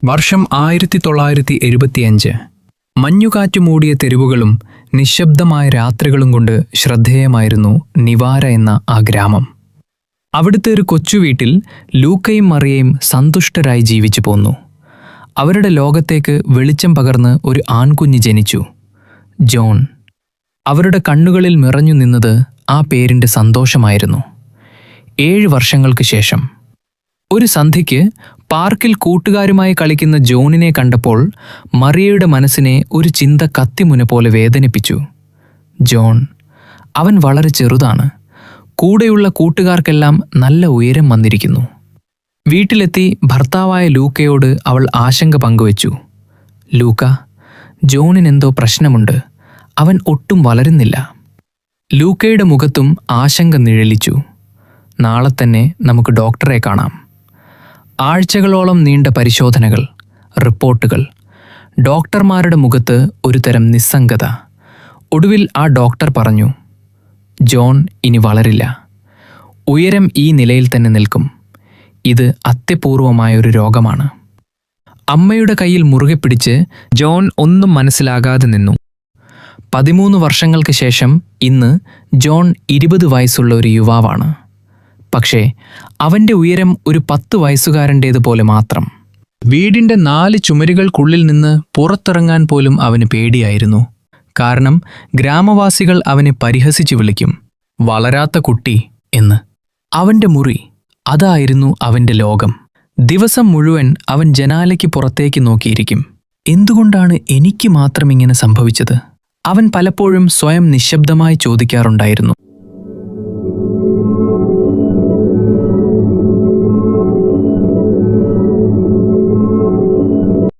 വർഷം 1975. മഞ്ഞുകാറ്റു മൂടിയ തെരുവുകളും നിശബ്ദമായ രാത്രികളും കൊണ്ട് ശ്രദ്ധേയമായിരുന്നു നിവാര എന്ന ആ ഗ്രാമം. അവിടുത്തെ ഒരു കൊച്ചുവീട്ടിൽ ലൂക്കയും മറിയയും സന്തുഷ്ടരായി ജീവിച്ചു പോന്നു. അവരുടെ ലോകത്തേക്ക് വെളിച്ചം പകർന്ന് ഒരു ആൺകുഞ്ഞ് ജനിച്ചു, ജോൺ. അവരുടെ കണ്ണുകളിൽ നിറഞ്ഞു നിന്നത് ആ പേരിൻ്റെ സന്തോഷമായിരുന്നു. 7 വർഷങ്ങൾക്ക് ശേഷം ഒരു സന്ധ്യയ്ക്ക് പാർക്കിൽ കൂട്ടുകാരുമായി കളിക്കുന്ന ജോണിനെ കണ്ടപ്പോൾ മറിയയുടെ മനസ്സിനെ ഒരു ചിന്ത കത്തിമുന പോലെ വേദനിപ്പിച്ചു. ജോൺ, അവൻ വളരെ ചെറുതാണ്. കൂടെയുള്ള കൂട്ടുകാർക്കെല്ലാം നല്ല ഉയരം വന്നിരിക്കുന്നു. വീട്ടിലെത്തി ഭർത്താവായ ലൂക്കയോട് അവൾ ആശങ്ക പങ്കുവച്ചു. ലൂക്ക, ജോണിനെന്തോ പ്രശ്നമുണ്ട്. അവൻ ഒട്ടും വളരുന്നില്ല. ലൂക്കയുടെ മുഖത്തും ആശങ്ക നിഴലിച്ചു. നാളെ തന്നെ നമുക്ക് ഡോക്ടറെ കാണാം. ആഴ്ചകളോളം നീണ്ട പരിശോധനകൾ, റിപ്പോർട്ടുകൾ. ഡോക്ടർമാരുടെ മുഖത്ത് ഒരു തരം നിസ്സംഗത. ഒടുവിൽ ആ ഡോക്ടർ പറഞ്ഞു, ജോൺ ഇനി വളരില്ല. ഉയരം ഈ നിലയിൽ തന്നെ നിൽക്കും. ഇത് അത്യപൂർവമായൊരു രോഗമാണ്. അമ്മയുടെ കയ്യിൽ മുറുകെ പിടിച്ച് ജോൺ ഒന്നും മനസ്സിലാകാതെ നിന്നു. 13 വർഷങ്ങൾക്ക് ശേഷം ഇന്ന് ജോൺ 20 വയസ്സുള്ള ഒരു യുവാവാണ്. പക്ഷേ അവൻ്റെ ഉയരം ഒരു 10 വയസ്സുകാരൻ്റേതുപോലെ മാത്രം. വീടിൻ്റെ 4 ചുമരുകൾക്കുള്ളിൽ നിന്ന് പുറത്തിറങ്ങാൻ പോലും അവന് പേടിയായിരുന്നു. കാരണം ഗ്രാമവാസികൾ അവനെ പരിഹസിച്ചു വിളിക്കും, വളരാത്ത കുട്ടി എന്ന്. അവൻ്റെ മുറി, അതായിരുന്നു അവൻ്റെ ലോകം. ദിവസം മുഴുവൻ അവൻ ജനാലയ്ക്ക് പുറത്തേക്ക് നോക്കിയിരിക്കും. എന്തുകൊണ്ടാണ് എനിക്ക് മാത്രം ഇങ്ങനെ സംഭവിച്ചത്? അവൻ പലപ്പോഴും സ്വയം നിശബ്ദമായി ചോദിക്കാറുണ്ടായിരുന്നു.